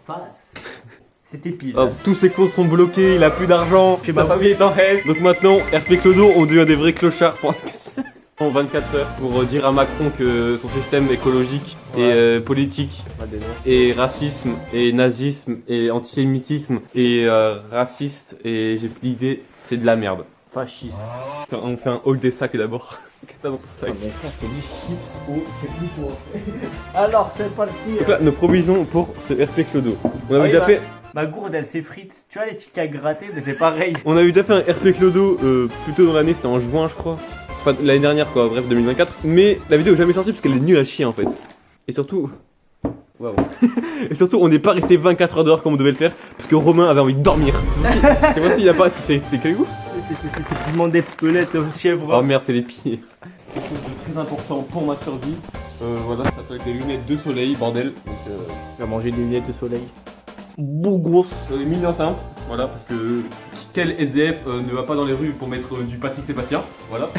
face. C'était pile. Oh, tous ses comptes sont bloqués, il a plus d'argent, ma famille est en reste. Donc maintenant, RP Clodo, on devient des vrais clochards en 24 heures pour dire à Macron que son système écologique et politique et racisme et nazisme et antisémitisme et raciste et j'ai plus d'idée, c'est de la merde. Fasciste. On fait un haul des sacs d'abord. Qu'est-ce que t'as dans ton sac? Mais frère, je te dis chips ou c'est plus pour. Alors c'est parti. Donc là, nos provisions pour ce RP Clodo. On avait Oui, déjà bah, fait. Ma gourde elle s'effrite. Tu vois les petits cacs grattés, c'était pareil. On avait déjà fait un RP Clodo plus tôt dans l'année, c'était en juin je crois. Enfin l'année dernière quoi, bref 2024. Mais la vidéo est jamais sortie parce qu'elle est nulle à chier en fait. Et surtout. Waouh. Et surtout on n'est pas resté 24 heures dehors comme on devait le faire parce que Romain avait envie de dormir. C'est moi s'il n'y a pas, c'est quel goût? C'est effectivement des spelettes chèvres. Oh merde, c'est les pieds. Quelque chose de très important pour ma survie. Voilà, ça s'appelle des lunettes de soleil, bordel. Donc, Tu vas manger des lunettes de soleil. Beau grosse. mine enceinte, voilà, parce que quel SDF ne va pas dans les rues pour mettre du Patrick Sébastien, voilà.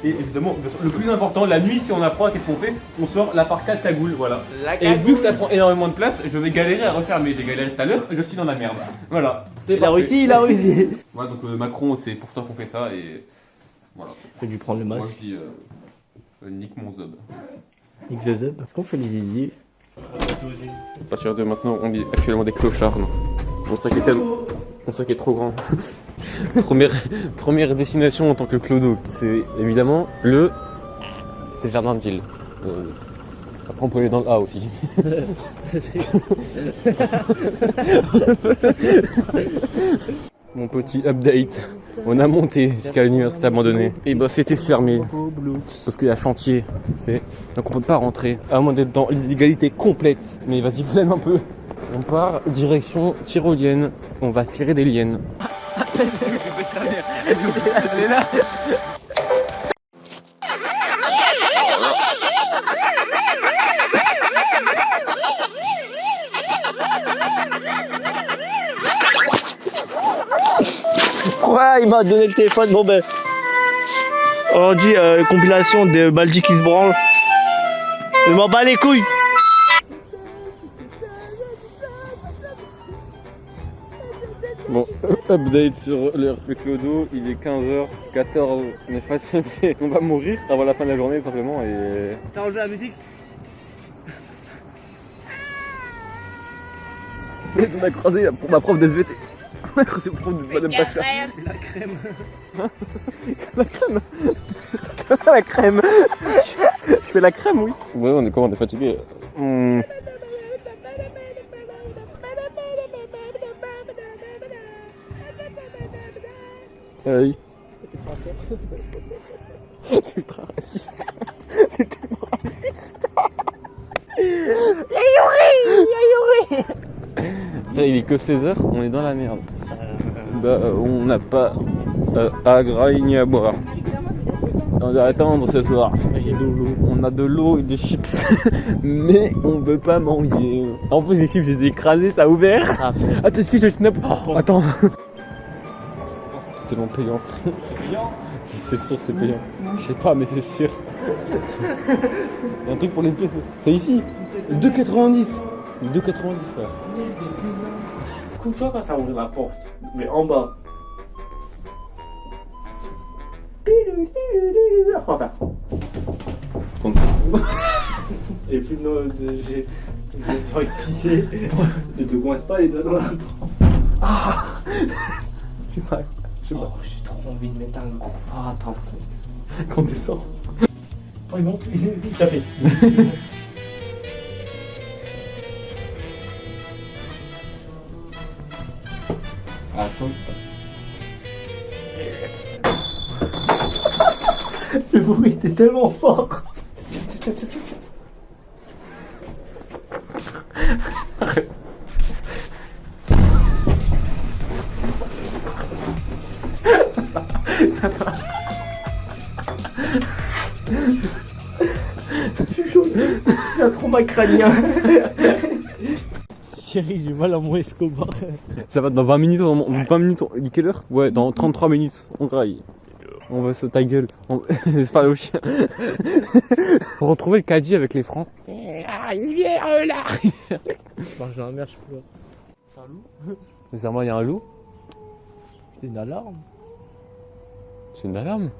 Et évidemment, le plus important, la nuit si on a froid, qu'est-ce qu'on fait? On sort la parka cagoule, voilà. Et vu que ça prend énormément de place, je vais galérer à refermer. J'ai galéré tout à l'heure, je suis dans la merde. Voilà. Il a réussi, il a réussi. Voilà, donc Macron, c'est pour toi qu'on fait ça et voilà. J'ai dû prendre le masque. Moi je dis nique mon zob. XZ, qu'on fait les zizi. À partir de maintenant, on est actuellement des clochards. Non. Mon sac est trop grand. première destination en tant que clodo, c'est évidemment c'était le jardin de ville. Après on peut aller dans le A aussi. Mon petit update, on a monté jusqu'à l'université abandonnée. Et bah c'était fermé parce qu'il y a chantier, tu sais. Donc on peut pas rentrer à moins d'être dans l'illégalité complète. Mais vas-y flemme un peu. On part direction tyrolienne. On va tirer des liènes. Ouais, il m'a donné le téléphone. Bon ben. Aujourd'hui, compilation de Baldi qui se branle. Je m'en bats les couilles. Bon, update sur le RP Clodo, il est 15h14, on est fatigué, on va mourir avant la fin de la journée tout simplement et... T'as enlevé la musique? On a croisé pour ma prof d'SVT. On a croisé pour prof de Madame Pacha. La crème. La crème. La crème. Je fais la crème, oui. Ouais, on est comment, on est fatigué. Oui. C'est ultra raciste. C'est tellement raciste. Putain, il est que 16h, on est dans la merde. Bah, on n'a pas à grailler ni à boire. On doit attendre ce soir. On a de l'eau et des chips, mais on veut pas manger. En plus, les chips, j'ai écrasé, ça a ouvert. Attends, est-ce que je snap? Oh, attends. C'est tellement payant. C'est payant? C'est sûr, c'est payant. Je sais pas, mais c'est sûr. Il y a un truc pour les pieds. C'est ici. 2,90. 2,90 frère. Écoute, tu vois quand ça ouvre la porte, mais en bas. Enfin. Et puis j'ai envie de pisser. Ne te coince pas les doigts dans la porte. Ah. Je sais pas. Oh, j'ai trop envie de mettre un gros. Ah, attends. Qu'on descend. Oh, il monte, il t'a fait. Attends. Le bruit était tellement fort. Arrête. Ça va. Je suis chaud. J'ai un trauma crânien. Chérie, j'ai mal à mon Escobar. Ça va dans 20 minutes, 20 minutes, il est quelle heure? Ouais, dans 33 minutes, on graille. On va se ta gueule. Laisse parler au chien. Faut retrouver le caddie avec les francs. Ah, rivière là. Bon, j'ai un merde, je peux. C'est un loup. Sincèrement, il y a un loup. C'est une alarme. C'est une alarme.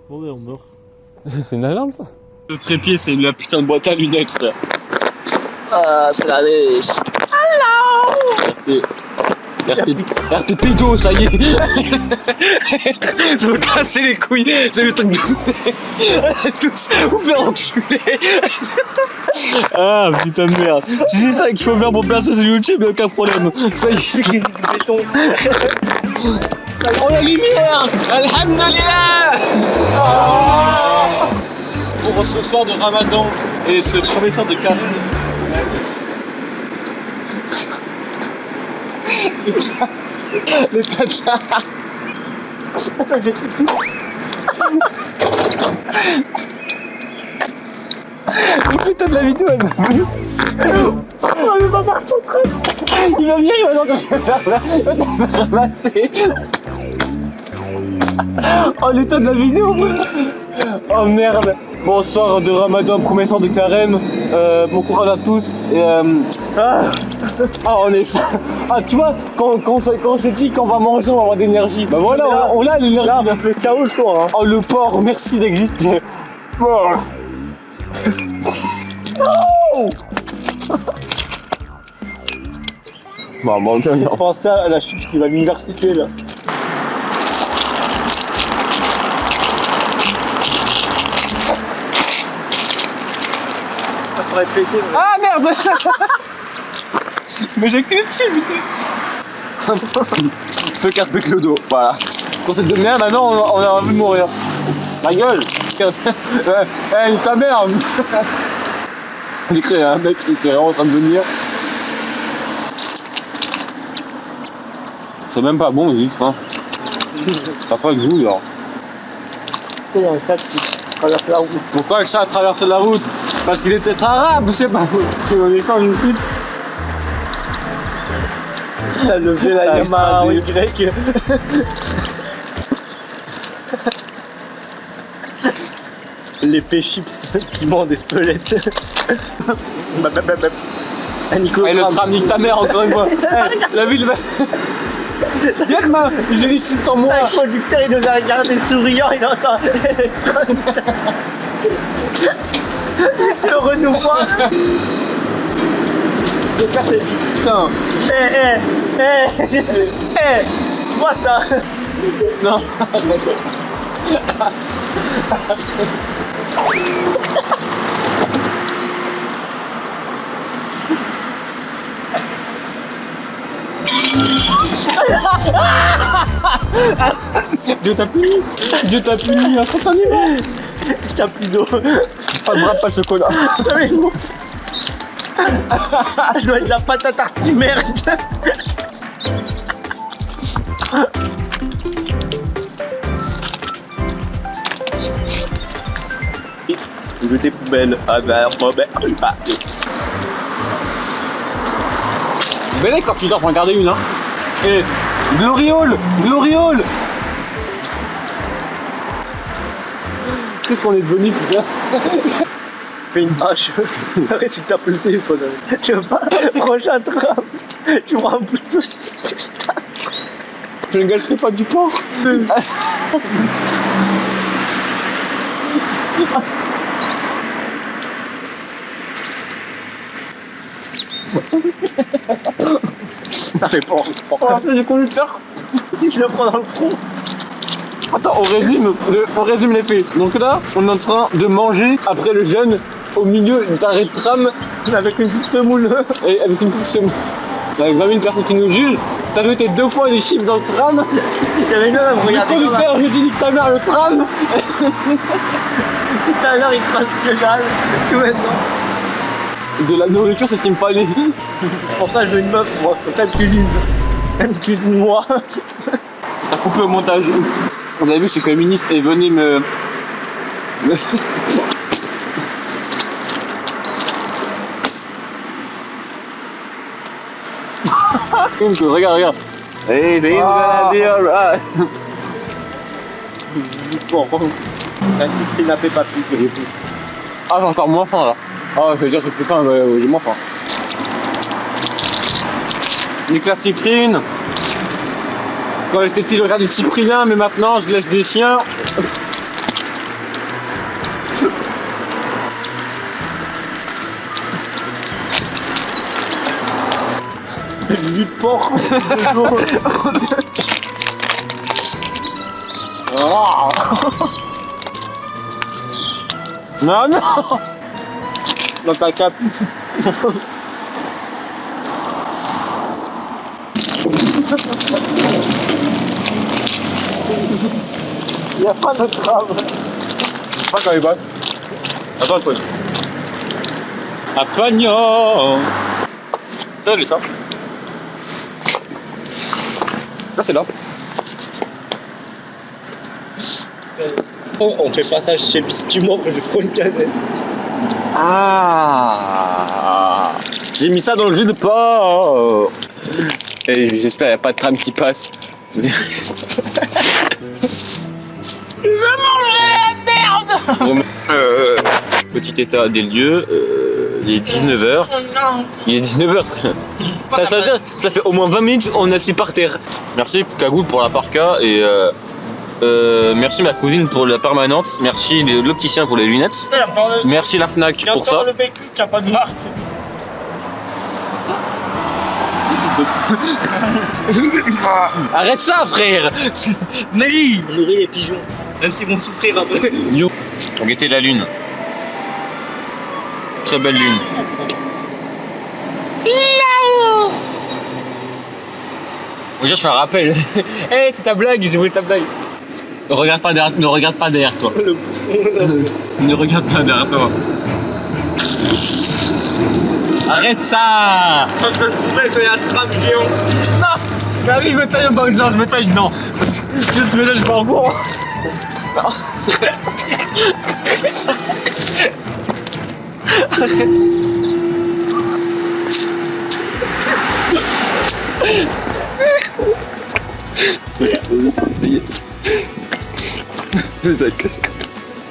Bon, mais on meurt. C'est une alarme ça. Le trépied, c'est la putain de boîte à lunettes, frère. Ah, c'est la lèche. RP pédo, ça y est. Ça me casser les couilles. C'est le truc de tous vous faire enculer. Ah putain de merde. Si c'est ça qu'il faut faire pour percer sur YouTube, y'a aucun problème. Ça y est. Béton. Oh la lumière. Alhamdulillah. Pour ce soir de Ramadan et ce professeur de carême. Le tata. Attends, j'ai tout dit. Putain de la vidéo, elle m'a vu. Oh, mais ça marche trop très. Il va venir, il va dans te ramasser. Oh l'état de la vidéo. Oh merde. Bonsoir de Ramadan, promesseur de carême. Bon courage à tous. Et on est. Ah tu vois, quand on s'est dit qu'on va manger, on va avoir de l'énergie. Bah voilà, on a l'énergie. Là, le chaos le soir. Hein. Oh le porc, merci d'exister. Oh. Maman, Je pensais à la chute qui va à l'université là. Ça serait pété. Mais... ah merde. Mais j'ai qu'une dessus, putain. Feu carte avec le dos, voilà. Concept de merde, maintenant on a envie de mourir. Ma gueule. Eh, ta merde. On dirait un mec qui était vraiment en train de venir. C'est même pas bon, X, hein. Ça pas avec vous, alors. Putain, il y a un chat qui traverse la route. Pourquoi le chat a traversé la route? Parce qu'il est peut-être arabe, je sais pas. On est sans une pute. T'as levé la Yamaha en Y. L'épée chips qui ment des spelettes. Nico, Eh, le tram nique ta mère encore une fois. Eh, la ville va. Regarde ma, j'ai les chutes en moi. le conducteur il nous a regardé souriant, il entend. T'es heureux de nous voir. Je vais faire tes vies. Putain. Tu vois ça? Non. Dieu t'a puni. Dieu t'a puni instantanément. T'as plus d'eau. Pas de bras, pas de chocolat. Je dois être la patate arti-merde. Je tes poubelles à verre, Belle quand tu dors, faut en garder une, hein. Et Gloriole. Qu'est-ce qu'on est devenu, putain? Fais une hache. Arrête, tu tapes le téléphone. Tu veux pas? Prochain tram. Tu prends un bout de sauce. Je ne gâcherai pas du porc. Ça fait peur. Oh, c'est du conducteur. Il se le prend dans le front. Attends, on résume les faits. Donc là, on est en train de manger après le jeûne au milieu d'arrêt de tram Avec une petite semoule. et avec une pousse avec 20 000 personnes qui nous jugent. T'as jeté 2 fois des chiffres dans le tram. Il y avait une meuf, Le regardez comme conducteur, je dis nique ta mère le tram. tout à l'heure il se passe que dalle. Tout maintenant. De la nourriture, c'est ce qu'il me fallait. Pour ça je veux une meuf, moi. Comme ça elle cuisine. Elle me cuisine moi. T'as coupé au montage. Vous avez vu, je suis féministe et venez me... Regarde. Hey, c'est une Ah. baladure. La cyprine à Peppa Pig. Ah, j'ai encore moins faim là. Ah, je veux dire, j'ai plus faim, j'ai moins faim. Nique la cyprine. Quand j'étais petit, je regardais Cyprien, mais maintenant, je lèche des chiens. Du jus de porc. Ah. Non, non. Dans ta cape. Il n'y a pas de trame. Je sais pas quand il passe. Attends, une fois. Un pagnon. Ça, elle est ça. Là, c'est là. On fait passage chez le Bistumor et je prends une canette. Ah. J'ai mis ça dans le jus de porc. Et j'espère qu'il n'y a pas de tram qui passe. Je vais manger la merde. Petit état des lieux, il est 19h. Il est 19h. Ça fait au moins 20 minutes qu'on est assis par terre. Merci Cagoule pour la parka et merci ma cousine pour la permanente. Merci l'opticien pour les lunettes. Merci la Fnac pour ça. Le vécu qui a pas de marque. Arrête ça, frère. Nelly. On nourrit les pigeons, même s'ils vont souffrir après. Yo. On guettait la lune. Très belle lune. Déjà, je fais un rappel. Hey, c'est ta blague, j'ai voulu ta blague. Ne regarde pas derrière toi. Le bouffon. Ne regarde pas derrière toi. Arrête ça. En train de trouver qu'il y a un tram géant. Non. Mais oui, je me taille en bas, non, je me taille, non. Tu me tailles, je vais en courant. Non. Arrête. Je dois être cassé.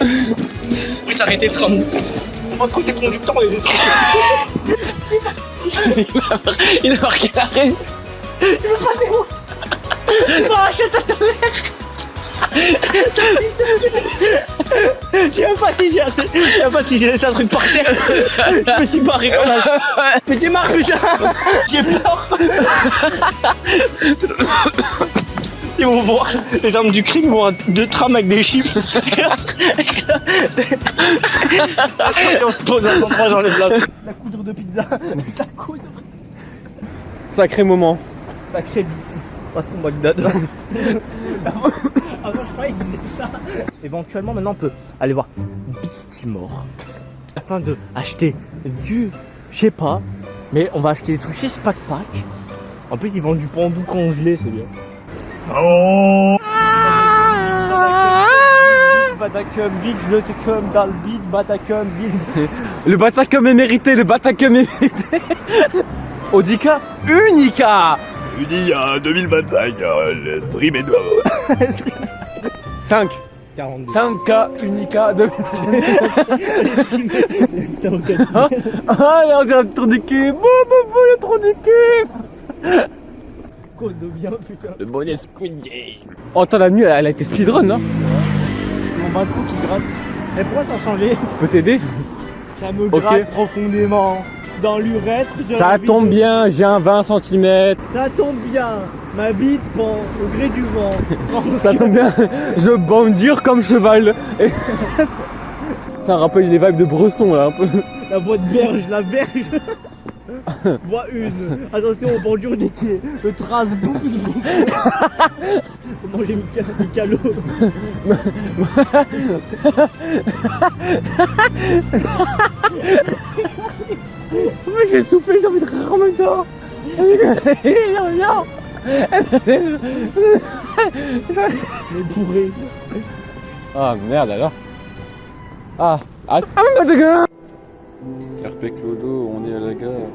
Oui, t'as arrêté le tram. Moi, quand t'es conducteur, on est des trams. Il a marqué l'arrêt. Il veut pas des mots. Oh, achète à ta mère. Je sais même pas si j'ai laissé un truc par terre. Je me suis barré comme ça. Mais démarre, putain. J'ai peur. Ils vont voir, les armes du crime vont avoir 2 trams avec des chips. Et on se pose à un endroit, j'enlève la coudre de pizza. La coudre. Sacré moment. Sacré bite. Passons Bagdad. Avant, je croyais que c'était ça. Éventuellement, maintenant, on peut aller voir Bistimor afin de acheter du. Je sais pas, mais on va acheter des trucs chez Spackpack. En plus, ils vendent du pandou congelé, c'est bien. Oh! Batacum, big, le tecum, dans le beat, Batacum, big. Le Batacum est mérité, le Batacum est mérité. Audica Unica. Unia 2025, le stream est noir. 5. 42. 5K Unica de... Ah, on dirait le trou du cul. Le trou du cul. Code bien, putain. Le bonnet Squid Game. Oh, attends, la nuit, elle a été speedrun, hein. Mon bateau qui gratte. Mais pourquoi t'as changé? Je peux t'aider? Ça me gratte profondément. Dans l'urètre. Ça tombe bien, j'ai un 20 cm. Ça tombe bien. Ma bite pend au gré du vent. Ça tombe bien, je bande dur comme cheval. Et... Ça rappelle les vibes de Bresson, là, un peu. La voie de berge, la berge. Voie 1. Attention aux bordures des pieds. Le trace 12. Comment j'ai mis Micalo. Mais j'ai soufflé, j'ai envie de rire en même temps. Mais bourré. Ah merde alors. Ah RP Clodo, on est à la gare.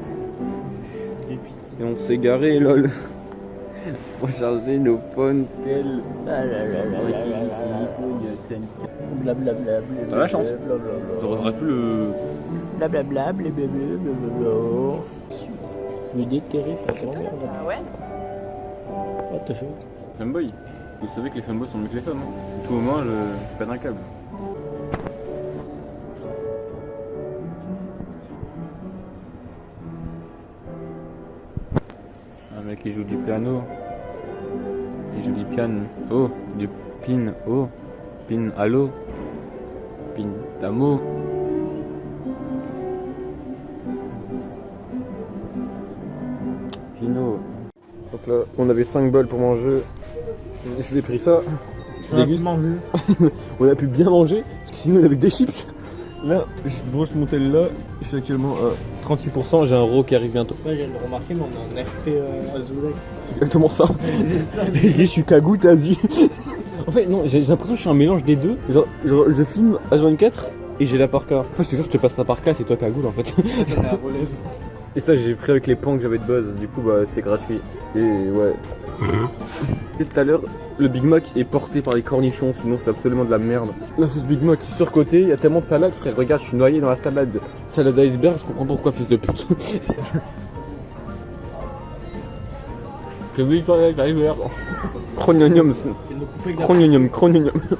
Et on s'est garé lol. Pour charger nos phones tels. Blablabla. T'as la chance. Ça aurait pu le. Blablabla. Le déterrer ta grand-mère. Ah ouais? What the fuck? Femboy. Vous savez que les femboys sont mieux que les femmes. Hein. À tout moment, je pète un câble. Un mec qui joue du piano. Il joue du piano. Oh, du pin. Oh, pin. Allô. Pin d'amour. Pino. Donc là, on avait 5 bols pour manger. Je l'ai pris ça. Je déguste. On a pu bien manger, parce que sinon on avait que des chips. Là, je brosse mon tel là. Je suis actuellement à 36%. J'ai un RAW qui arrive bientôt. Là, je viens de le remarquer, mais on a un RP Azoulay. C'est exactement ça. Je suis cagou, t'as vu. En fait, non, j'ai l'impression que je suis un mélange des deux. Genre, je filme H24 et j'ai la parka. Enfin, je te jure, je te passe la parka, c'est toi cagoule en fait. Et ça, j'ai pris avec les pans que j'avais de base. Du coup, bah, c'est gratuit. Et ouais. Et tout à l'heure, le Big Mac est porté par les cornichons, sinon c'est absolument de la merde. La sauce Big Mac est surcotée, il y a tellement de salade, frère. Regarde, je suis noyé dans la salade. Salade iceberg, je comprends pas pourquoi, fils de pute. Le Big Mac avec l'iceberg. Chrognonium. Chrognonium, chrognonium. C'est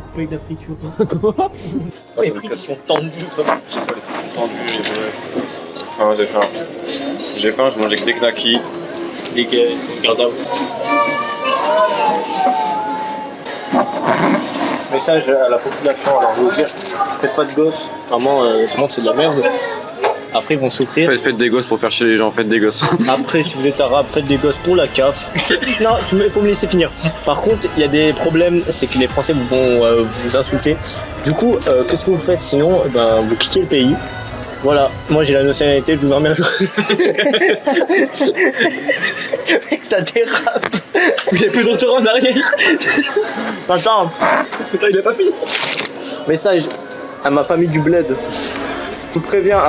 coupé avec de la friture. Quoi? Les frites sont tendues. Je sais pas, les frites tendues, Ah, j'ai faim. J'ai faim, je mangeais que des knackis. Nickel, regarde out. Message à la population, alors je veux dire, faites pas de gosses. Vraiment, ce monde c'est de la merde. Après ils vont souffrir. Faites des gosses pour faire chier les gens, faites des gosses. Après, si vous êtes arabe, faites des gosses pour la CAF. Non, faut me laisser finir. Par contre, il y a des problèmes, c'est que les Français vont vous insulter. Du coup, qu'est-ce que vous faites sinon? Ben, vous quittez le pays. Voilà, moi j'ai la nationalité, je vous emmerde. Ça dérape. Il y a plus de retour en arrière. Attends, Il a pas fini. message à ma famille du bled. Je vous préviens,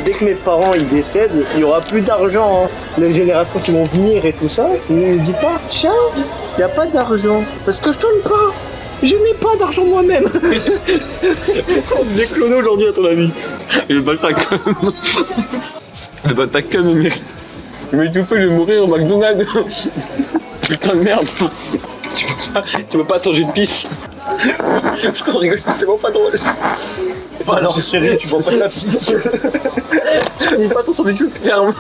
dès que mes parents ils décèdent, il y aura plus d'argent. Hein. Les générations qui vont venir et tout ça, ne me dites pas, tiens, il n'y a pas d'argent. Parce que je donne pas. Je n'ai pas d'argent moi-même. Des clones aujourd'hui à ton avis. Et le batac comme. Le batac comme il mérite. Mais tout fait, je vais mourir au McDonald's. Putain de merde. Tu peux pas ton jus de pisse. Je rigole, c'est tellement pas drôle. Alors chérie, tu vois pas la pisse. Tu connais pas ton sandwich de ferme.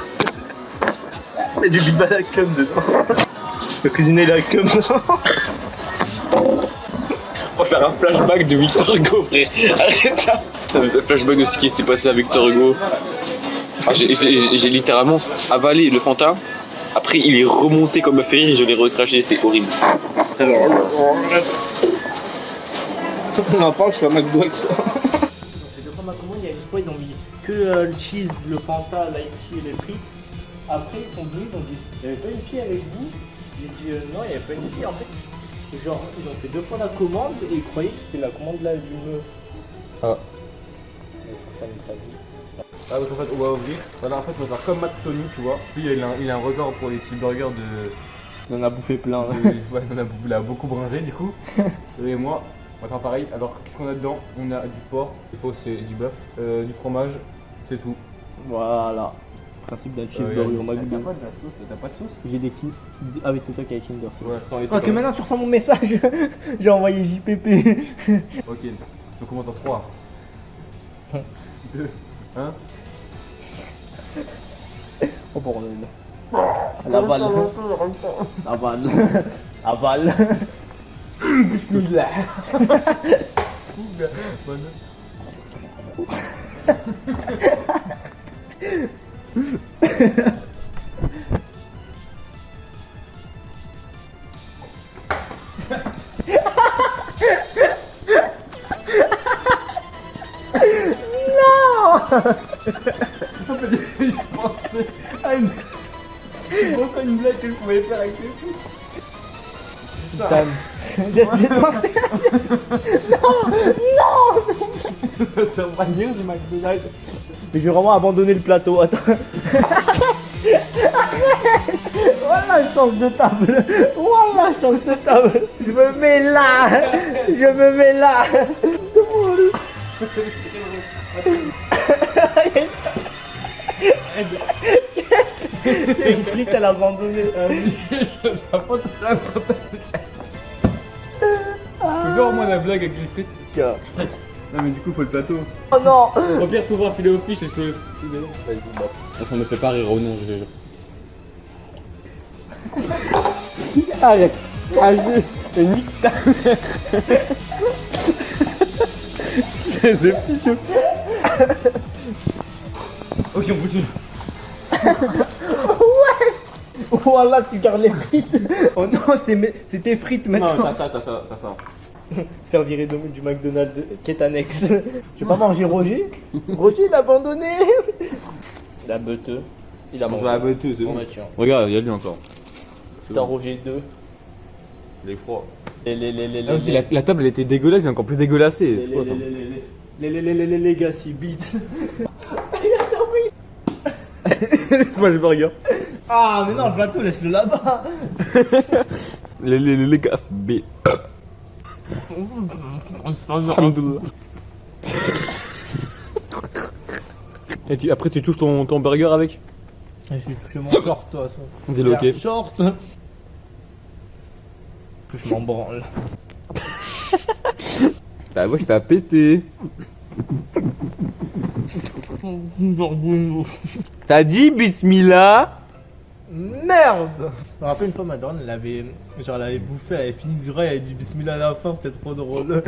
Il y a du big bad à cum dedans. Je peux cuisiner la cum. On va faire un flashback de Victor Hugo, frère. Arrête ça. Ça me fait flashback de ce qui s'est passé à Victor Hugo. Ah, j'ai littéralement avalé le Fanta. Après, il est remonté comme un ferry et je l'ai recraché. C'était horrible. On en parle, je suis à McDo avec ça. C'est deux fois ma commande, il y a une fois ils ont mis que le cheese, le Fanta, l'ice tea et les frites. Après ils sont venus, ils ont dit, il n'y avait pas une fille avec vous? J'ai dit non, il n'y avait pas une fille. En fait, genre, ils ont fait deux fois la commande et ils croyaient que c'était la commande là d'une meuf. Ah. Mais du coup, ça me savait. Ah, donc en fait, on va ouvrir. Voilà, en fait, on va faire comme Matt Stoney, tu vois. Lui, il a un record pour les cheeseburgers de. On en a bouffé plein. Ouais, il a beaucoup bringé du coup. Et moi, on va faire pareil. Alors, qu'est-ce qu'on a dedans? On a du porc, il faut c'est du bœuf, du fromage, c'est tout. Voilà. Principe d'un cheeseburger au McDo. T'as pas de sauce? J'ai des Kinder. Ah oui, c'est toi qui as Kinder. Ouais. Ah, que maintenant tu ressens mon message. J'ai envoyé JPP. Ok, donc on entend 3, 2, 1. Oh bordel. La balle. La balle. La balle. Bismillah. J'ai pensé à une blague que je pouvais faire avec les foot. Putain. Non. C'est un bagnole du McDonald's. Mais je vais vraiment abandonner le plateau. Attends. Voilà, je change de table. Voilà, je change de table. Je me mets là. Je me mets là. Drôle. Une frite, elle a abandonné. Je peux faire au moins la blague avec les frites. Non mais du coup faut le plateau. Oh non. Au pire t'ouvres un filet au fish et je te le filer. Vas-y bon. Ça me fait pas rire au nom, je jure. Arrête. Je nique ta mère. Espèce de pigeon. Ok on continue. Voilà, tu gardes les frites. Oh non, c'est tes frites maintenant. Non t'as ça. Servirait du McDonald's qui est annexe. Je vais pas manger Roger. Roger, il a abandonné. La beuteux. Il a mangé la beuteux, c'est bon. bon. Bah, tiens. Regarde, il y a lui encore. T'as Roger 2. Il est froid. Les La table elle était dégueulasse, elle est encore plus dégueulassée. C'est quoi ça? les Legacy Beats. Smash Burger. Ah, mais non, le plateau, laisse-le là-bas. Les gars, B. Alhamdoulilah. Et après tu touches ton burger avec? Je m'en short, toi. Dis-le ok. Short. Je m'en branle. Ta wesh t'as pété. T'as dit bismillah? Merde! Je me rappelle une fois, ma daronne, elle avait bouffé, elle avait fini du rail, elle avait dit bismillah à la fin, c'était trop drôle.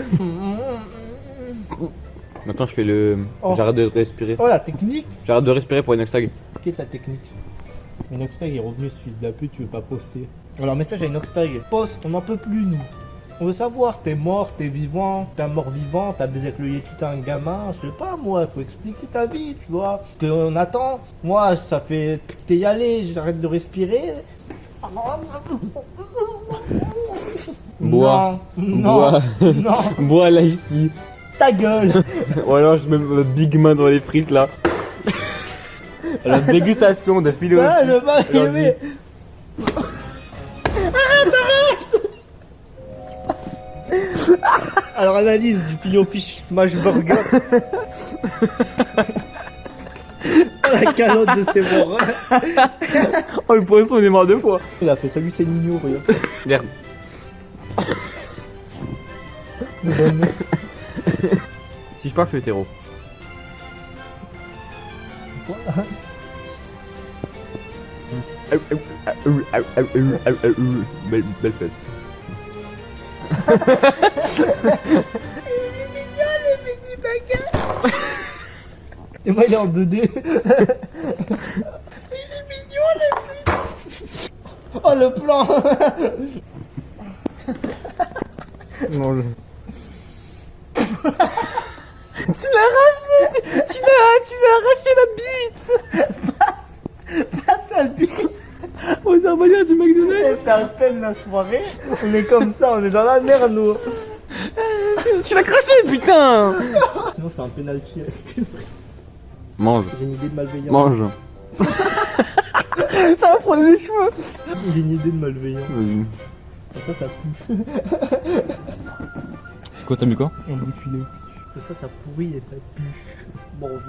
Maintenant je fais le... Oh. J'arrête de respirer. Oh, la technique! J'arrête de respirer pour une Inoxtag. Quelle est la technique? Inoxtag est revenu, ce fils de la pute, tu veux pas poster. Alors, message à Inoxtag. Poste, on n'en peut plus, nous. On veut savoir, t'es mort, t'es vivant, t'es un mort vivant, t'as baisé avec le Yeti, t'es un gamin, je sais pas moi, faut expliquer ta vie, tu vois. Parce qu'on attend, moi ça fait, t'es y allé, j'arrête de respirer. Bois. Non, Bois. non, Bois l'ice. ta gueule. Ou alors je mets le big man dans les frites là. La dégustation de filet au Ah, fish. le mec, Vas-y. mais... Alors analyse du filet au fish smash burger. La calotte de ses morts. Oh le poisson il est mort deux fois. Il a fait salut c'est Nino, regarde. Merde. Si je parle je suis hétéro. Belle fesse. Et moi il est en 2D. Il est mignon les frites. Oh le plan. Non, Tu l'as arraché. Tu l'as arraché la bite. Passe la bite. oh c'est un manière du McDonald's. C'est à peine la soirée. On est comme ça, on est dans la merde nous. Tu l'as craché putain. Sinon c'est un penalty. Mange. J'ai une idée de malveillant. Mange. Ça va prendre les cheveux. J'ai une idée de malveillant. Vas-y. Comme ça pue. C'est quoi t'as mis quoi? Un bout de filet. Comme ça pourrit et ça pue. Bonjour.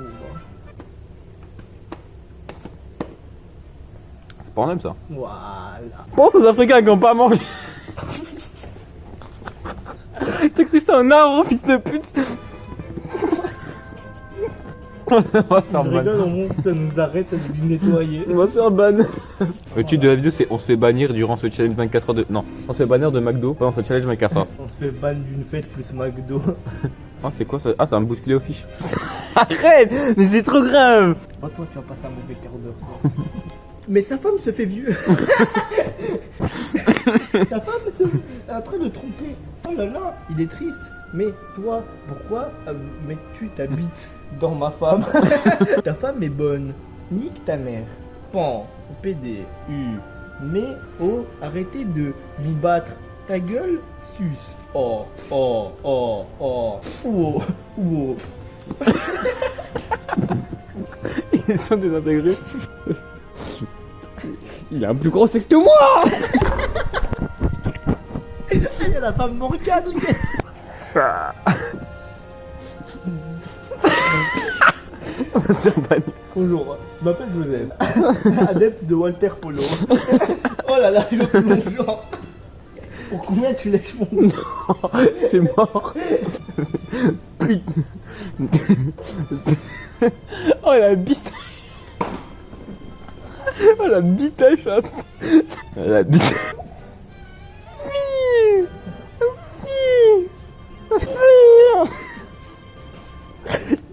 C'est pas en même ça. Voilà. Pense aux Africains qui n'ont pas mangé. T'as cru que c'était un arbre, fils de pute. On va Je faire ban. rigole, au moins ça nous arrête de lui nettoyer. On va se faire ban. Le titre de la vidéo c'est on se fait bannir durant ce challenge 24 heures de... Non, on se fait bannir de McDo pendant ce challenge 24 heures. On se fait ban d'une fête plus McDo. Ah c'est quoi ça? Ah c'est un bout de filet au fish. Arrête. Mais c'est trop grave. Oh toi tu vas passer un mauvais quart d'heure. Mais sa femme se fait vieux. Sa femme est en train de tromper. Oh là là, il est triste. Mais toi, pourquoi mets-tu ta bite dans ma femme? Ta femme est bonne. Nique ta mère. Pan, PD, U. Mais oh, arrêtez de vous battre. Ta gueule, sus. Oh, oh, oh, oh. Ouh, ouh. Ils sont désintégrés. Il a un plus gros sexe que moi. Il y a la femme Morgane. Bonjour, je m'appelle Joseph, adepte de Walter Polo. Oh là là, je veux mon genre. Pour combien tu lèches mon Non, c'est mort. Putain. Oh la bite. Oh la bite à chatte. La bite.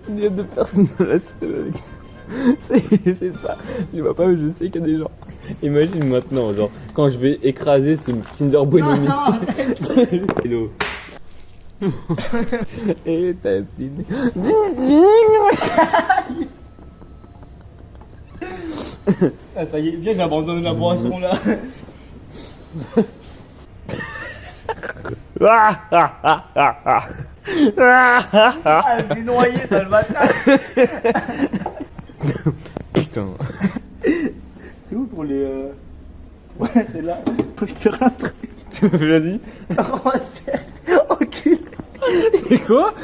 Il y a 2 personnes dans la salle avec nous. C'est ça. Je vois pas, mais je sais qu'il y a des gens. Imagine maintenant, genre, quand je vais écraser ce Kinder Bueno Mini. Hello. Et ta petite. Ah, ça y est, bien, j'abandonne la boisson là. Ah, elle s'est noyée dans le matin. Putain. C'est où pour les. Ouais, c'est là. Faut que je te dire un truc. Tu m'as déjà dit? On va se faire enculer. C'est quoi?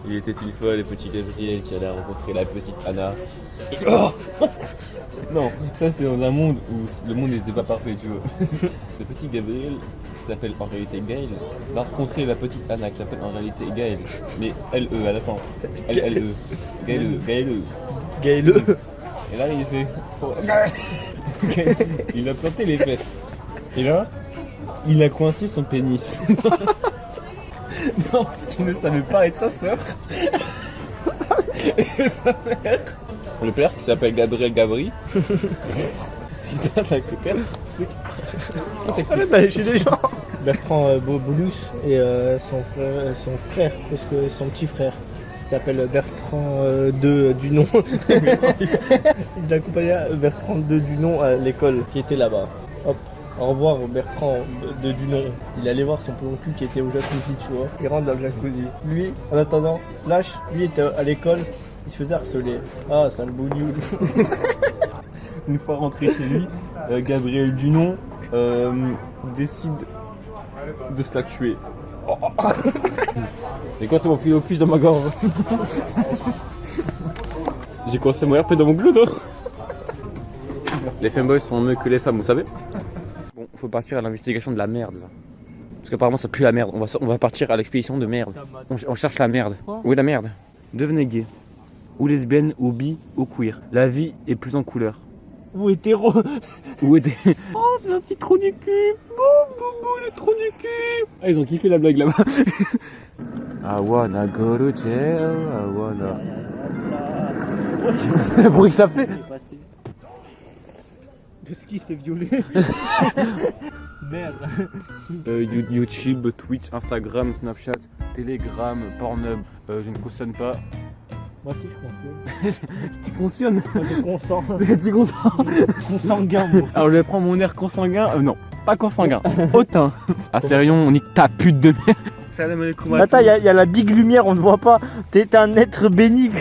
Il était une fois le petit Gabriel qui allait rencontrer la petite Anna. Oh non, ça c'était dans un monde où le monde n'était pas parfait, tu vois. Le petit Gabriel, qui s'appelle en réalité Gaël, va rencontrer la petite Anna qui s'appelle en réalité Gaël. Mais L-E à la fin. L-L-E. Gaël-E. Gaël-E. Gaël. Et là il fait. Il a planté les fesses. Et là, il a coincé son pénis. Non, ce qu'il ne savait pas être sa sœur. Et sa mère. Le père qui s'appelle Gabriel Gabri. Si tu passes avec le père, C'est quand même d'aller chez des gens. Bertrand Bolus et son frère, parce que son petit frère s'appelle Bertrand II Dunon. Il accompagnait Bertrand II Dunon à l'école qui était là-bas. Hop. Au revoir Bertrand de Dunon. Il allait voir son plomb cul qui était au jacuzzi, tu vois. Il rentre dans le jacuzzi. Lui, en attendant, Flash, lui était à l'école, il se faisait harceler. Ah, sale bougnoul. une fois rentré chez lui, Gabriel Dunon décide de se la tuer. Et quand c'est mon fil au fiche dans ma gorge. J'ai commencé à mourir dans mon clodo. Les femboys sont mieux que les femmes, vous savez. Bon, faut partir à l'investigation de la merde là. Parce qu'apparemment ça pue la merde. On va partir à l'expédition de merde. On cherche la merde. Où est la merde? Devenez gay. Ou lesbienne, ou bi, ou queer. La vie est plus en couleur. Ou hétéro. Ou hétéro. Oh, c'est un petit trou du cul. Boum, boum, boum, le trou du cul. Ah, ils ont kiffé la blague là-bas. I wanna go to jail. I wanna. C'est le bruit que ça fait. Qu'est-ce qui se fait violer? Merde. YouTube, Twitch, Instagram, Snapchat, Telegram, Pornhub, je ne cautionne pas. Moi aussi je cautionne. Tu cautionnes? Moi je consens. Tu consens? Consanguin moi. Alors je vais prendre mon air consanguin. Non, pas consanguin. Hautain. Ah sérieux, on nique ta pute de merde. Salam alaikum. Attends, il y a la big lumière, on ne voit pas. T'es un être béni.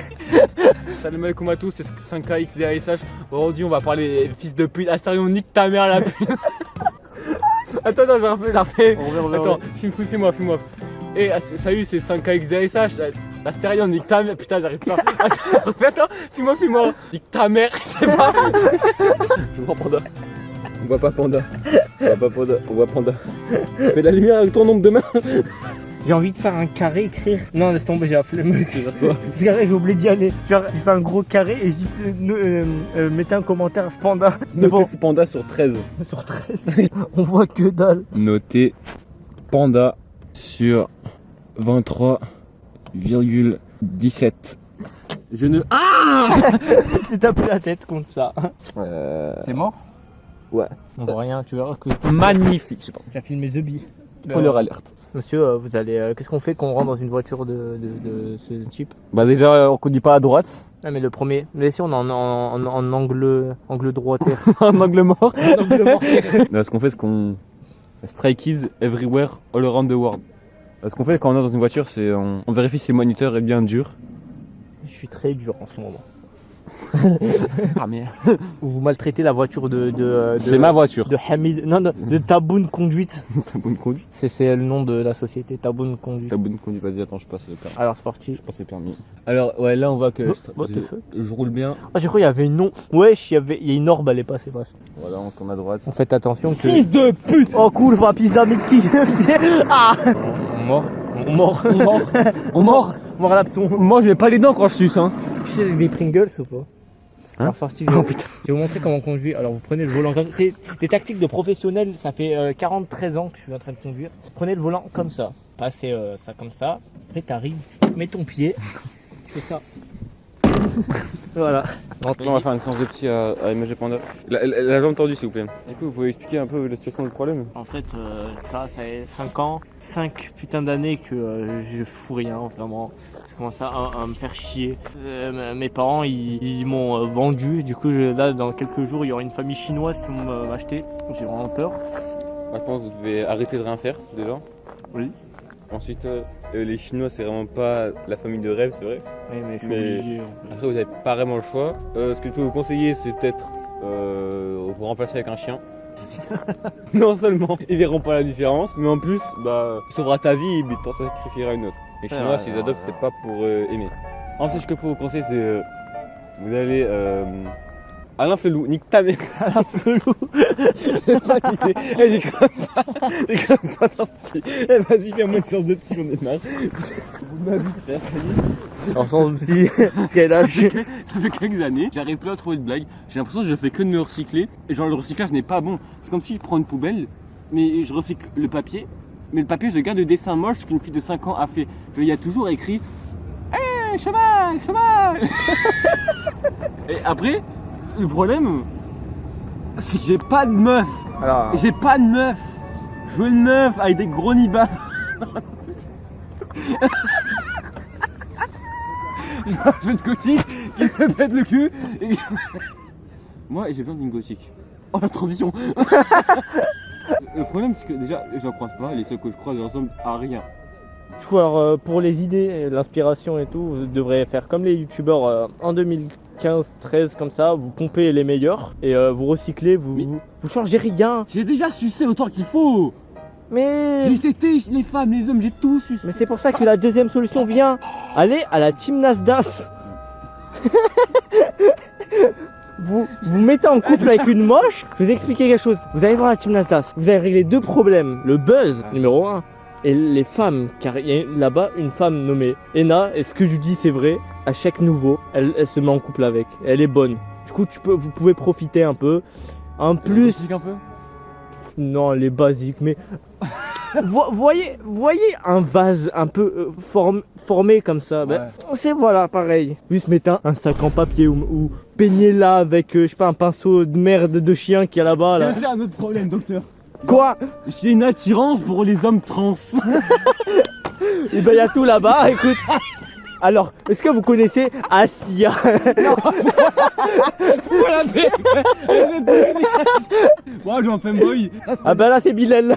Salam alaikum à tous, c'est 5K XDRSH. Aujourd'hui on va parler fils de pute. Ah sérieux, on nique ta mère la pute. Attends, j'ai refait. Attends, filme-moi. Et salut, c'est 5K XDRSH. La stéréo, nique ta mère. Putain, j'arrive pas. Attends, filme-moi. Nique ta mère, je sais pas. Je vois Panda. On voit pas Panda. On voit Panda. Fais la lumière avec ton nombre de mains. J'ai envie de faire un carré, écrire. Non, laisse tomber, j'ai la flemme. Tu veux quoi? Ce carré, j'ai oublié d'y aller. Genre, j'ai fait un gros carré et je dis mettez un commentaire ce panda. Notez ce panda sur 13. Sur 13. On voit que dalle. Notez panda sur 23,17. Je ne. Ah! T'es tapé la tête contre ça. T'es mort? Ouais. On voit rien, tu verras que. Magnifique, je sais pas. J'ai filmé The Bee. Spoiler alerte. Monsieur, vous allez. Qu'est-ce qu'on fait quand on rentre dans une voiture de ce type? Bah, déjà, on conduit pas à droite. Ah, mais le premier. Mais si on est en angle droitière. En angle mort. En angle mortier. Non, ce qu'on fait, c'est qu'on. Stray Kids everywhere, all around the world. Ce qu'on fait quand on est dans une voiture, c'est on vérifie si le moniteur est bien dur. Je suis très dur en ce moment. Ah merde. Vous maltraitez la voiture de C'est ma voiture. de Hamid, non, de Taboun Conduite. T'as bonne conduite. C'est le nom de la société, Taboun Conduite. T'as bonne conduite, vas-y, attends, je passe le permis. Alors c'est parti. Je passe le permis. Alors, ouais, là on voit que What the fuck? je roule bien. Ah, j'ai cru qu'il y avait une nom. Wesh, il y a une orbe, elle est passée. Bref. Voilà, on tourne à droite. On fait attention que. Fils de pute! Oh cool, va pizza Mitki. Ah. On mord. On mord. On mord. On mord. Mord l'abson. Moi, je mets pas les dents quand je suce, hein. Tu sais avec des Pringles ou pas? Hein? Alors sorti, je vais vous montrer comment conduire. Alors vous prenez le volant. C'est des tactiques de professionnels. Ça fait 43 ans que je suis en train de conduire. Prenez le volant comme ça. Passez ça comme ça. Après t'arrives, mets ton pied. Tu fais ça. Voilà. On va faire une séance de psy à MG Panda. La jambe tendue, s'il vous plaît. Du coup, vous pouvez expliquer un peu la situation du problème? En fait, ça fait 5 ans, 5 putains d'années que je fous rien, vraiment. Ça commence à me faire chier. Mes parents, ils m'ont vendu. Du coup, là, dans quelques jours, il y aura une famille chinoise qui vont m'acheter. J'ai vraiment peur. Maintenant, vous devez arrêter de rien faire, déjà. Oui. Ensuite, les Chinois, c'est vraiment pas la famille de rêve, c'est vrai. Oui, mais je suis Mais- obligé. En fait. Après, vous avez pas vraiment le choix. Ce que je peux vous conseiller, c'est peut-être vous remplacer avec un chien. Non seulement ils verront pas la différence, mais en plus, bah, tu sauveras ta vie, mais t'en sacrifieras une autre. Les Chinois, Ouais, s'ils ouais, adoptent, ouais. c'est pas pour aimer. Ensuite, ce que je peux vous conseiller, c'est vous allez Alain Flelou, nique ta mère. Alain Flelou. J'ai pas d'idée. Eh, j'ai quand même pas d'inspi. Eh, vas-y, fais-moi une séance de psy, j'en ai marre. Vous m'avez frère, ça y est. En sens psy, quel âge? Ça fait quelques années, j'arrive plus à trouver de blague. J'ai l'impression que je fais que de me recycler. Et genre, le recyclage n'est pas bon. C'est comme si je prends une poubelle, mais je recycle le papier. Mais le papier, je garde le dessin moche qu'une fille de 5 ans a fait. Il y a toujours écrit hey, cheval, cheval. Et après, le problème, c'est que j'ai pas de meuf. Alors, J'ai pas de meuf. Je veux une meuf avec des gros nibards. Je veux une gothique qui me pète le cul. Et... Moi, j'ai besoin d'une gothique. Oh, la transition. Le problème, c'est que déjà, j'en croise pas. Les seuls que je croise, ils ressemblent à rien. du coup, alors, pour les idées, l'inspiration et tout, vous devrez faire comme les youtubeurs en 2015-13 comme ça, vous pompez les meilleurs et vous recyclez, vous changez rien. J'ai déjà sucé autant qu'il faut. Mais J'ai testé les femmes, les hommes, j'ai tout sucé. Mais c'est pour ça que la deuxième solution vient. Allez à la team Nasdas. vous mettez en couple avec une moche. Je vais vous expliquer quelque chose. Vous allez voir la team Nasdas. Vous allez régler deux problèmes. Le buzz, numéro 1. Et les femmes. Car il y a là-bas une femme nommée Ena. Et ce que je dis c'est vrai. À chaque nouveau, elle se met en couple avec. Elle est bonne. Du coup, vous pouvez profiter un peu. En plus... un peu. Non, elle est basique, mais voyez un vase un peu formé comme ça. Ouais. Ben, c'est voilà, pareil. Juste mettez un sac en papier ou peignez-la avec, je sais pas, un pinceau de merde de chien qui est là-bas. Là. J'ai aussi un autre problème, docteur. Quoi? J'ai une attirance pour les hommes trans. Et ben, il y a tout là-bas, écoute. Alors, est-ce que vous connaissez Asia? Voilà, mec. Moi, j'en fais boy. Ah ben là, c'est Bilal.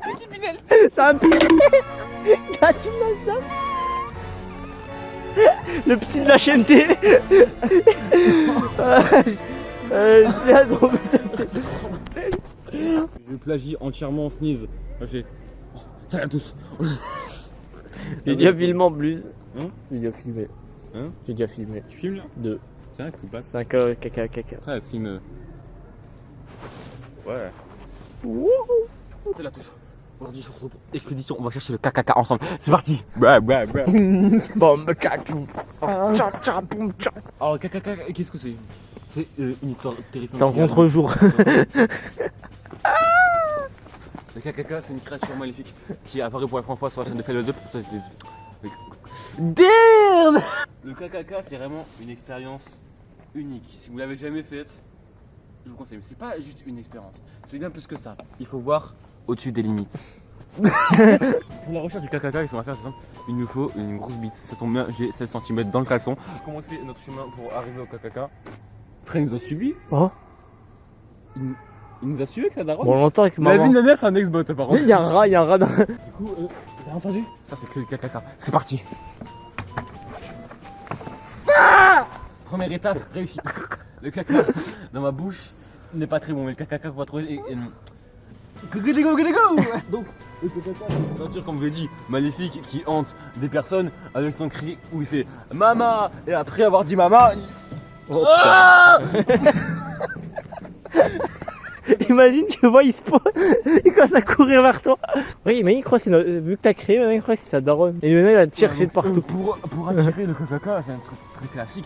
C'est qui Bilal? C'est un Bilal. La team Nasdaq. Le psy de la chaîne T. J'ai la trop Je plagie entièrement en sneeze. Là, je fais. Salut à tous. J'ai déjà filmé en plus. Hein? J'ai déjà filmé. Hein? J'ai déjà filmé. Tu filmes là? 2, C'est un coup de batte. 5 heures, caca. Après, elle filme. Ouais. Wouhou. C'est la touche. Aujourd'hui, je se retrouve pour expédition. On va chercher le KKK ensemble. C'est parti. Bah. Bon, cacou. Alors, KKK, qu'est-ce que c'est? C'est une histoire terrifiante. T'es en contre-jour. Le KKK, c'est une créature maléfique qui est apparue pour la première fois sur la chaîne de Fellow 2. Pour ça, Damn. le KKK, c'est vraiment une expérience unique. Si vous l'avez jamais faite, je vous conseille. Mais c'est pas juste une expérience. C'est bien plus que ça. Il faut voir au-dessus des limites. Pour la recherche du KKK, ils sont à faire, c'est simple. Il nous faut une grosse bite. Ça tombe bien, j'ai 16 cm dans le caleçon. On va commencer notre chemin pour arriver au KKK. Frère, il nous a suivis. Oh. Il nous a suivis avec sa daronne. Bon, on l'entend avec La vie de maman. ma mère, c'est un ex-bot, apparemment. Il y a un rat dans... Du coup, vous avez entendu? Ça, c'est que le KKK. C'est parti. Première étape réussie. Le caca dans ma bouche n'est pas très bon, mais le caca qu'on va trouver est... Donc, le caca, c'est une créature, comme je l'ai dit, maléfique, qui hante des personnes avec son cri où il fait Mama. Et après avoir dit Mama, Oh, imagine, tu vois, il se pose, il commence à courir vers toi. Oui, mais il croit que c'est vu que t'as créé, maintenant il croit que c'est sa daronne. Et maintenant il va te chercher de partout. Pour attirer le caca, c'est un truc très classique.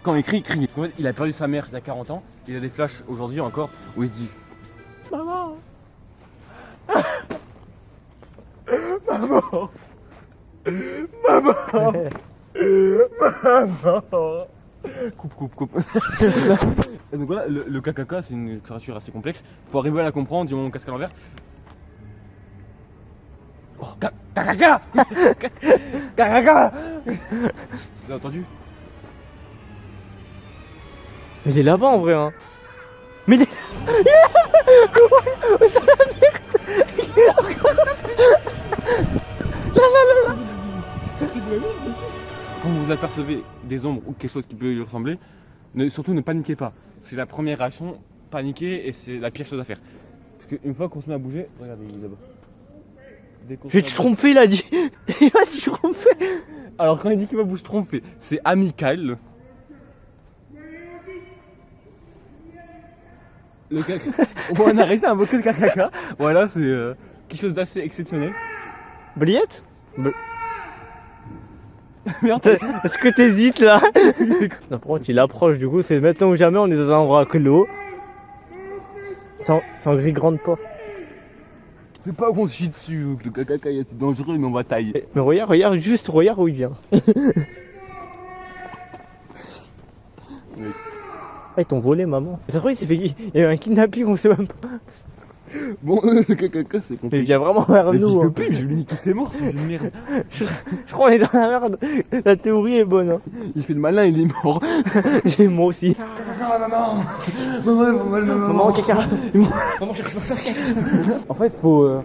Quand il crie, il crie. Il a perdu sa mère il y a 40 ans. Il a des flashs aujourd'hui encore où il se dit Maman. Maman. Maman. Maman. Coupe. Et donc voilà, le caca, c'est une créature assez complexe. Faut arriver à la comprendre, du moment où on casque à l'envers. Oh, caca. Caca. Vous avez entendu? Mais il est là-bas en vrai, hein. Mais il est... Quand vous apercevez des ombres ou quelque chose qui peut lui ressembler, surtout ne paniquez pas. C'est la première réaction, paniquer, et c'est la pire chose à faire. Parce qu'une fois qu'on se met à bouger, regardez, il est là-bas. Je vais te tromper, il a dit. Il va te tromper. Alors quand il dit qu'il va vous se tromper, c'est amical. Le caca. On a réussi à invoquer le caca. Voilà, c'est quelque chose d'assez exceptionnel. Bliette. Merde. Est-ce que t'hésites là? Non, par contre, il approche, du coup, c'est maintenant ou jamais, on est dans un endroit clos. Sans gris grande porte. C'est pas qu'on se chie dessus, que le caca c'est dangereux, mais on va tailler. Mais regarde où il vient. Oui. Ah, ils t'ont volé, maman. C'est vrai, il y a eu un kidnapping, on sait même pas. Bon, le caca c'est Mais il compliqué. vient vraiment vers Mais nous. fils de Hein. pute, je lui dis qu'il s'est mort, c'est une merde. Je crois qu'on est dans la merde. La théorie est bonne. Hein. Il fait le malin, il est mort. Moi aussi. Maman, caca. Maman, cherche pas ça, caca. En fait, faut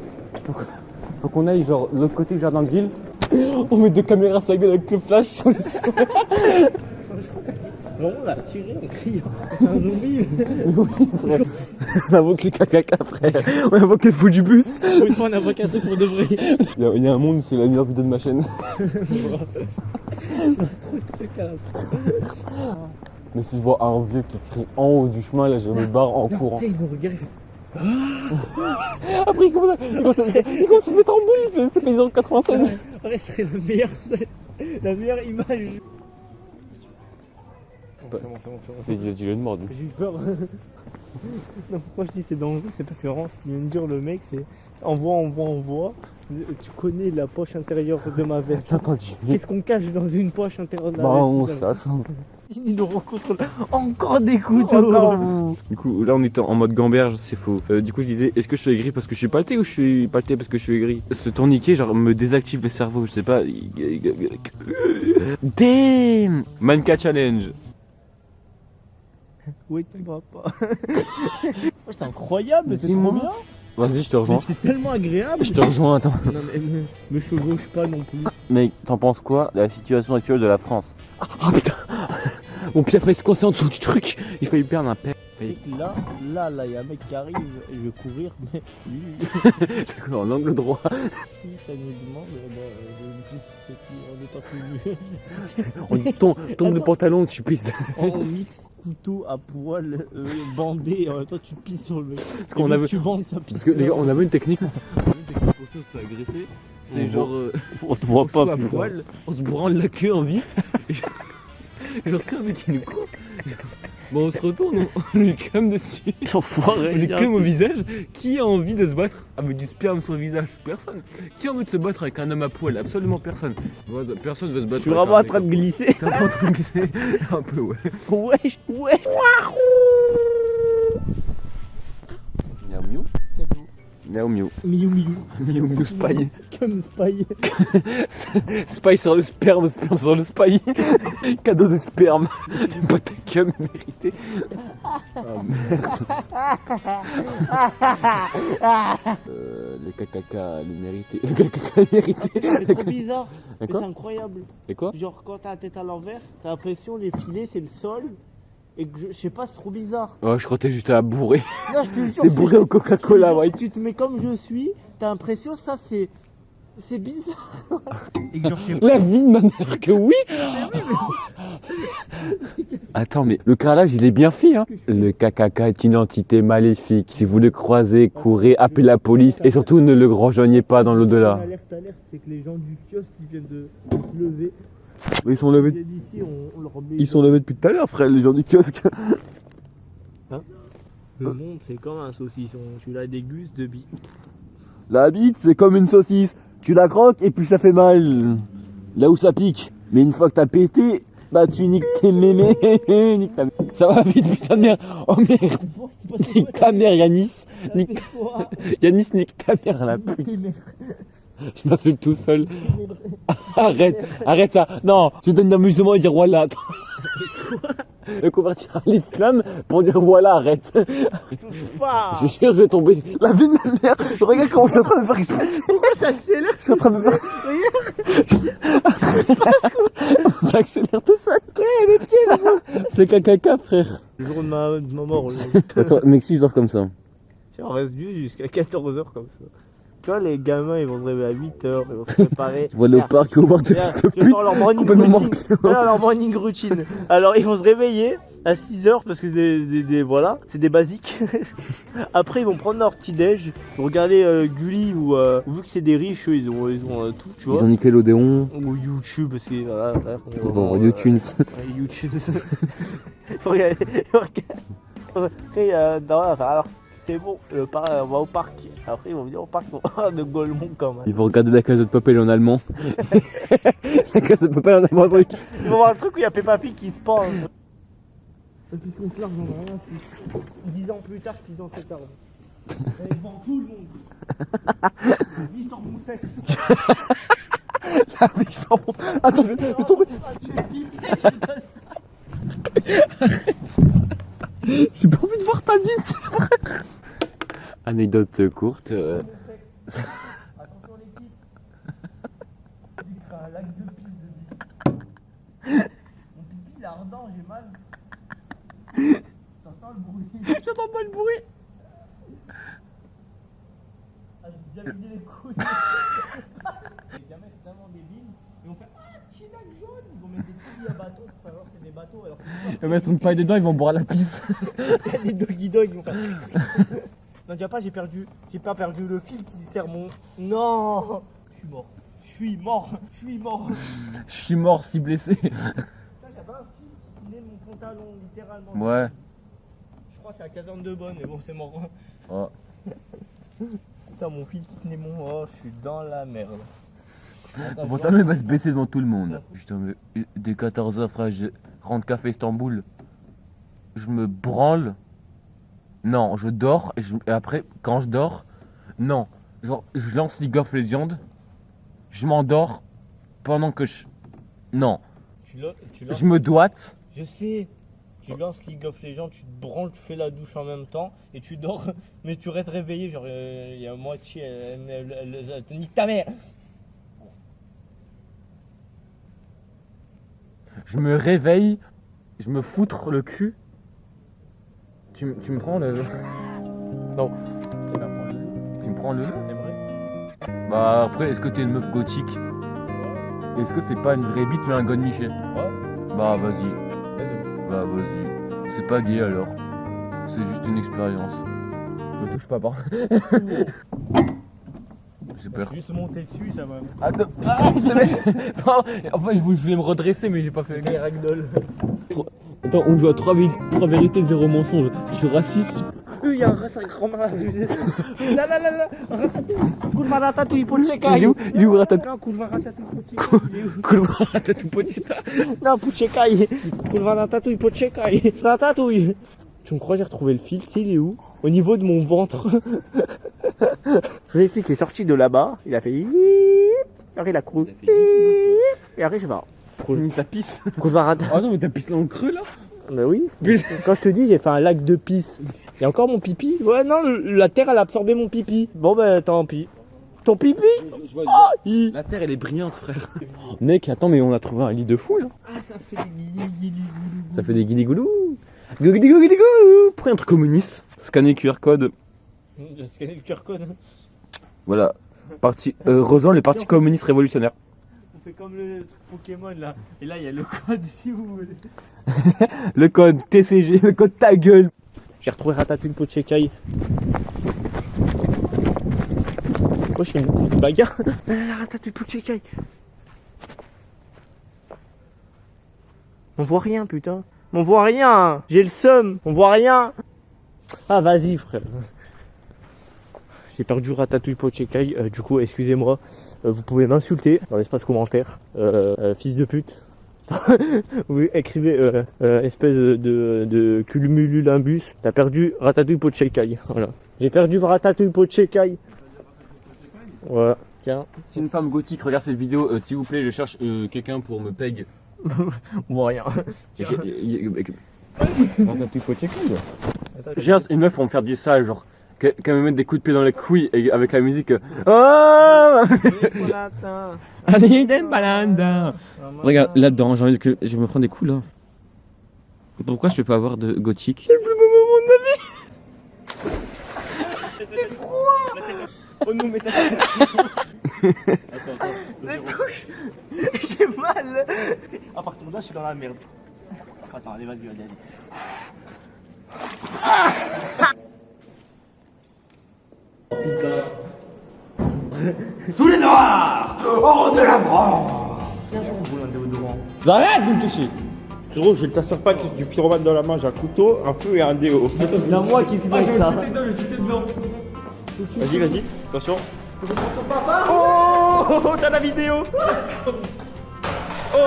qu'on aille genre de l'autre côté du jardin de ville. On met 2 caméras à sa gueule avec le flash sur le sol. Bon, on l'a tiré en criant. C'est un zombie. Oui, frère. On invoque le caca après. On invoque le fou du bus. Une fois, on a pas cassé pour de vrai. Il y a un monde où c'est la meilleure vidéo de ma chaîne. Mais si je vois un vieux qui crie en haut du chemin, là je me barre en courant. Il nous regarde. Après il commence à se mettre en boule, il fait c'est les 0,96. Ouais, c'est la meilleure scène. La meilleure image. C'est pas... Il a dit une mort, lui. J'ai eu peur. Non, pourquoi je dis c'est dangereux, c'est parce que vraiment ce qui vient de dire le mec, c'est envoie. Tu connais la poche intérieure de ma veste. Entendu. Qu'est-ce qu'on cache dans une poche intérieure de la Bah veste? on se lâche. Il nous rencontre encore des couteaux. Du coup là on était en mode gamberge, c'est faux. Du coup je disais est-ce que je suis aigri parce que je suis pâté ou je suis pâté parce que je suis aigri? Ce tourniquet genre me désactive le cerveau, je sais pas. Damn! Manca Challenge. Oui, tu vas pas. C'est incroyable, c'est Dis-moi. trop bien. Vas-y je te rejoins. C'est tellement agréable. Je te rejoins, attends. Non mais me chevauche pas non plus. Mec, t'en penses quoi de la situation actuelle de la France? Oh putain! Mon pied a failli se coincer en dessous du truc, il fallait perdre un père. Là, il y a un mec qui arrive et je vais courir, mais lui, En angle droit. si ça nous demande, je me pisse sur ses pieds en étant plus nu. On dit tombe de pantalon, tu pisses. En mix couteau à poil bandé et en même temps tu pisses sur le mec. Parce qu'on avait... Tu bandes, ça pisse. Parce que les gars, on avait une technique. On avait une technique pour se faire agresser. C'est genre. on te voit pas, à poil, on se branle la queue en vif. Genre, c'est un mec qui nous court. Bon, on se retourne, on lui crame dessus. On lui crame au visage. Qui a envie de se battre avec du sperme sur le visage? Personne. Qui a envie de se battre avec un homme à poil? Absolument personne. Personne veut se battre. Je suis vraiment en train de glisser. T'es en train de glisser. Un peu, ouais. Wesh. Miaou miaou. Miaou miaou. Miou. Miaou miaou spy. Comme Spy. Spy sur le sperme sur le spy. Cadeau de sperme. Pas ta cum mérité. Oh merde. Le caca, le mérité. Le caca, le mérité. C'est trop bizarre. Et Mais quoi c'est incroyable. Et quoi? Genre quand t'as la tête à l'envers, t'as l'impression les filets c'est le sol. Et que je sais pas, c'est trop bizarre. Ouais, je crois que t'es juste à bourrer. Non, je te jure. T'es bourré au Coca-Cola, ouais. Tu te mets comme je suis, t'as l'impression ça c'est bizarre. Et que genre je sais pas. La vie de ma mère que oui. Attends, mais le carrelage il est bien fait, hein. Le caca est une entité maléfique. Si vous le croisez, courez, appelez la police et surtout ne le rejoignez pas dans l'au-delà. Alerte, c'est que les gens du kiosque ils viennent de se lever. Ils sont levés. Ils viennent d'ici, on leur met. Ils sont levés depuis tout à l'heure, frère, les gens du kiosque. Le monde c'est comme un saucisson, tu la dégustes de billes. La bite, c'est comme une saucisse. Tu la croques et puis ça fait mal. Là où ça pique. Mais une fois que t'as pété, bah tu niques tes mémés. Nique ta mère. Ça va vite, putain de merde. Oh merde. Nique ta mère, Yanis. Nique Yanis, nique ta mère, la pute. Je m'insulte tout seul. Arrête ça. Non, je donne d'amusement et dire voilà. Me convertir à l'islam pour dire voilà, arrête. Je jure, je vais tomber. La vie de ma mère. Regarde comment je suis en train de faire expression. Ça accélère. Je suis en train de faire. Ça accélère tout seul. C'est caca, frère. Le jour de ma mort. Attends, mec, 6 heures comme ça. On reste dû jusqu'à 14h comme ça. Tu vois, les gamins ils vont se réveiller à 8h, ils vont se préparer. Ils vont aller au parc, ils vont voir des fils de pute. Leur morning complètement routine. Leur morning routine. Alors ils vont se réveiller à 6h parce que voilà, c'est des basiques. Après ils vont prendre leur petit déj, regarder Gulli ou vu que c'est des riches, eux, ils ont tout, tu vois. Ils ont Nickelodeon. Ou YouTube parce que voilà. Bon, YouTunes. YouTube. Après, alors c'est bon, on va au parc. Après ils vont venir au parc de Golemont quand même. Ils vont regarder la case de Papel en allemand. La case de Papel en allemand, c'est Ils vont voir le truc où il y a Peppa Pig qui se pend. Ils sont clairs, j'en ai rien foutre. 10 ans plus tard, qu'ils ont cet arbre. Ils vendent tout le monde. Ils sur mon sexe. La vie sans. Attends, je vais tomber. J'ai pas envie de voir ta bite. Anecdote courte. Attention l'équipe. Il fera un lac de pisse de bite. Mon pipi il est ardent, j'ai mal. T'entends le bruit? J'entends pas le bruit. Ah, j'ai bien vidé les couilles. Les gamins sont tellement débiles. Ils vont faire petit lac jaune. Ils vont mettre des petits bateaux pour savoir que c'est des bateaux. Alors Ils vont mettre une paille dedans, ils vont boire la pisse. il y a des doggy dogs, ils vont faire. Non, déjà pas, j'ai pas perdu le fil qui sert mon. Non, je suis mort. Je Je suis mort si blessé. Putain, j'avais un fil qui tenait mon pantalon, littéralement. Ouais. Je crois que c'est la caserne de Bonne, mais bon, c'est mort. Oh. Putain, mon fil qui tenait mon. Oh, je suis dans la merde. Bon, ta mère va se baisser devant tout le monde. Putain, mais dès 14h, frère, je rentre café Istanbul. Je me branle. Non, je dors et après, quand je dors, non. Genre, je lance League of Legends. Je m'endors pendant que je. Non. Tu lances... Je me doite. Je sais. Tu lances League of Legends, tu te branles, tu fais la douche en même temps et tu dors, mais tu restes réveillé. Genre, il y a moitié. Elle te nique ta mère. Je me réveille. Je me foutre le cul. Tu me prends le. Non. Tu me prends le. Bah après, est-ce que t'es une meuf gothique? Est-ce que c'est pas une vraie bite mais un god Michel? Ouais. Bah vas-y. Bah vas-y. C'est pas gay alors. C'est juste une expérience. Me touche pas, par. J'ai peur. Je suis juste monté dessus, ça m'a. Attends. En fait, je voulais me redresser mais j'ai pas fait. Les ragdoll. Attends, on joue à 3 vérités, 0 mensonge. Je suis raciste. Il y a un grand-mère. Là. Kurva ratatouille pocheka. Il est où Ratatouille? Non, kurva ratatouille pocheka. Kurva Ratatouille pocheta. Non, pochekai. Kurva ratatouille pochekai. Ratatouille. Tu me crois, j'ai retrouvé le fil, tu sais, il est où? Au niveau de mon ventre. Je vous explique, il est sorti de là-bas, il a fait. Après, il a couru. Et après, je sais pas. Ni ta pisse. Kurva ratatouille. Oh non, mais t'as pisse dans le creux là? Bah oui. Quand je te dis, j'ai fait un lac de pisse. Il y a encore mon pipi. Ouais, non, la terre, elle a absorbé mon pipi. Bon, bah tant pis. Ton pipi? Je vois, la terre elle est brillante, frère. Mec, attends, mais on a trouvé un lit de fou là. Ah, ça fait des guili-guili-goulou. Ça fait des guidigoulous. Guidigoulou. Prenez un truc communiste. Scanner QR code. J'ai scanné le QR code. Voilà. Rejoins le parti communiste révolutionnaire. On fait comme le truc Pokémon là. Et là, il y a le code si vous voulez. Le code TCG, le code ta gueule. J'ai retrouvé Ratatouille Pochekai. Oh, je fais une bagarre. Ratatouille Pochekai. On voit rien, putain. On voit rien. J'ai le seum. On voit rien. Ah, vas-y, frère. J'ai perdu Ratatouille Pochekai. Du coup, excusez-moi. Vous pouvez m'insulter dans l'espace commentaire. Fils de pute. Oui, écrivez espèce de culmululumbus. T'as perdu Ratatouille Pochekai. Voilà. J'ai perdu Ratatouille Pochekai. Voilà. Tiens. Si une femme gothique regarde cette vidéo, s'il vous plaît, je cherche quelqu'un pour me peg. On voit rien. Ratatouille Pochekai. Je cherche une meuf pour me faire du sale, genre. Qu'elle me mette des coups de pied dans les couilles et avec la musique. Oh Allez, den balanda. Regarde, là-dedans, j'ai envie que je vais me prendre des coups là. Pourquoi je peux pas avoir de gothique? C'est le plus beau moment de ma vie. C'est froid. Oh non, mais t'as... Attends. Les touches. J'ai mal. À partir de là, je suis dans la merde. Attends, allez, vas-y. Tous les noirs hors de la mort. Tiens, je roule un déodorant. Arrête de me toucher. Frérot, je ne t'assure pas que du pyromane dans la main, j'ai un couteau, un feu et un déo. C'est à moi qui filme avec ça. Vas-y, attention. Oh, t'as la vidéo. Oh.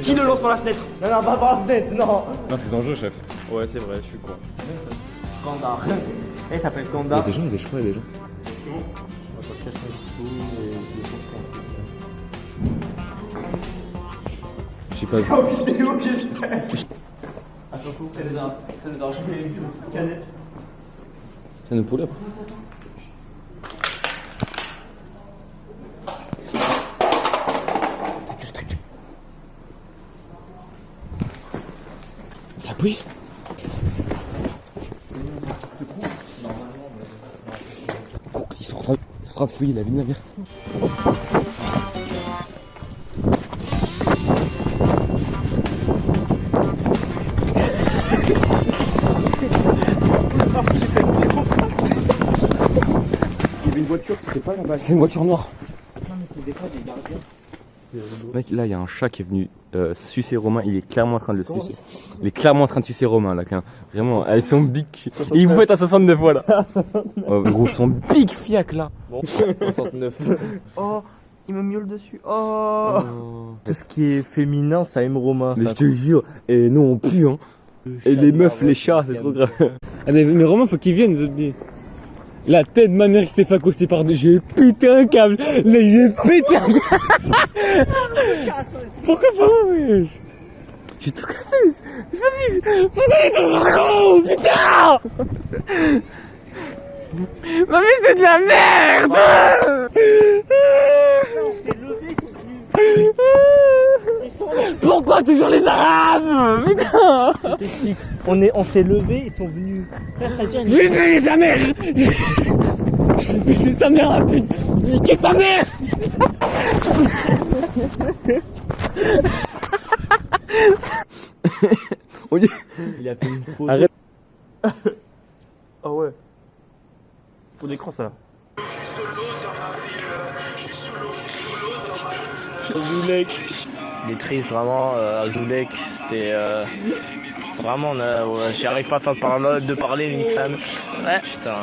Qui le lance par la fenêtre? Non, pas par la fenêtre, non. Non, c'est ton jeu, chef. Ouais, c'est vrai, je suis con. Kanda. Eh, ça s'appelle Kanda. Il y a des gens, je crois, il y a des gens. Je sais pas. En vidéo, j'espère. Attends, ça nous a rajouté une canette. Ça nous pull up. La police. Ils sont en train de fouiller la vie de navire. Il y avait une voiture qui était pas là-bas. C'est une voiture noire. Non, mais c'est des fois, j'ai gardé. Mec, là, il y a un chat qui est venu sucer Romain. Il est clairement en train de le sucer. Il est clairement en train de sucer Romain, là. Vraiment, elles sont big. Il vous fait à 69 fois, là. Oh, gros, son big fiac, là. Bon, 69. Oh, il me miaule dessus. Oh. Tout ce qui est féminin, ça aime Romain. Mais ça. je te jure, et non, on pue, hein. Et les meufs, les chats, c'est trop grave. Allez, mais Romain, faut qu'il vienne, Zodby. La tête de ma mère qui s'est fait accoster par deux. J'ai pété un câble. Là, j'ai pété un câble. Pourquoi pas moi, wesh? J'ai tout cassé. Vas-y. Pourquoi il est dans un gros? Putain. Mamie, c'est de la merde. Pourquoi toujours les Arabes? Putain. On s'est levé, ils sont venus. Je vais baiser sa mère. Je vais baiser sa mère, la pute. Niquer ta mère. Il a fait une photo. Arrête. Ah ouais. Pour l'écran, ça. Zoulek. Il est triste vraiment, Zoulek. C'était vraiment, j'y arrive pas de parler une femme. Ouais, putain.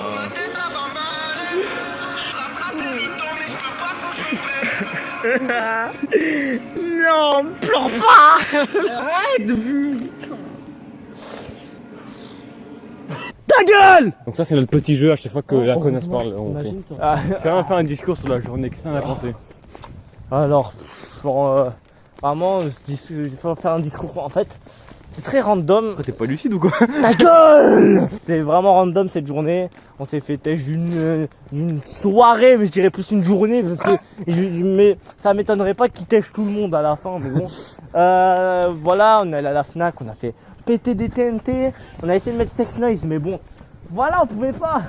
Non, pleure pas. Arrête de Ta gueule. Donc ça c'est notre petit jeu à chaque fois que la connasse parle. On fait. Fais un discours sur la journée, qu'est-ce que t'en as pensé? Alors, Vraiment, il faut faire un discours. En fait, c'est très random. T'es pas lucide ou quoi? Ta gueule! C'était vraiment random cette journée. On s'est fait têche d'une soirée, mais je dirais plus une journée parce que mais ça m'étonnerait pas qu'il têche tout le monde à la fin. Mais bon, voilà, on est allé à la Fnac, on a fait péter des TNT, on a essayé de mettre Sex Noise, mais bon, voilà, on pouvait pas.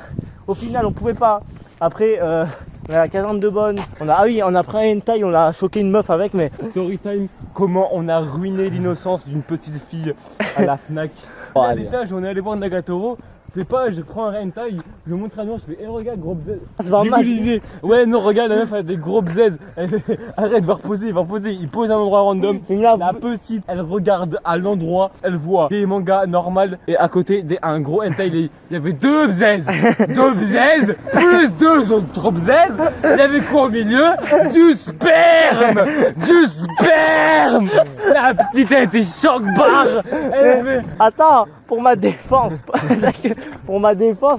Au final, on pouvait pas. Après, on a la caserne de Bonne. On a pris un hentai, on a choqué une meuf avec, mais Story time, comment on a ruiné l'innocence d'une petite fille à la Fnac. Oh, À allez. l'étage, on est allé voir Nagatoro. C'est pas, je prends un hentai, je montre à nous, je fais, eh regarde, gros bzz. c'est pas Du coup, mal. je disais, ouais, non, regarde, la meuf, elle a des gros bzz. Elle fait, arrête, va reposer. Il pose à un endroit random. Il me l'a- La petite, elle regarde à l'endroit, elle voit des mangas normales et à côté, un gros hentai, il y avait 2 bzz. 2 bzz, plus 2 autres bzz. Il y avait quoi au milieu? Du sperme! Du sperme! La petite, elle était choc-barre. Elle avait... Attends, pour ma défense,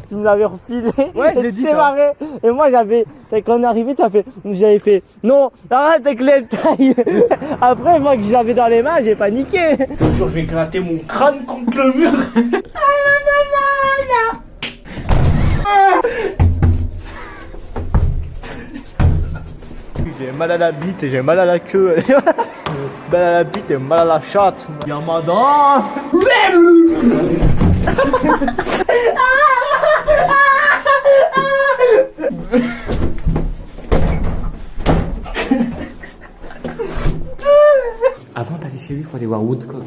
tu me l'avais refilé. Ouais, je et l'ai tu dit, t'es ça. marré. Et moi, quand on est arrivé, j'avais fait, non, arrête avec les tailles. Après, moi, que je l'avais dans les mains, j'ai paniqué. Je vais gratter mon crâne contre le mur. J'ai mal à la bite et j'ai mal à la queue. Mal à la bite et mal à la chatte. Y'a madame. Avant d'aller chez lui, il faut aller voir Woodcock.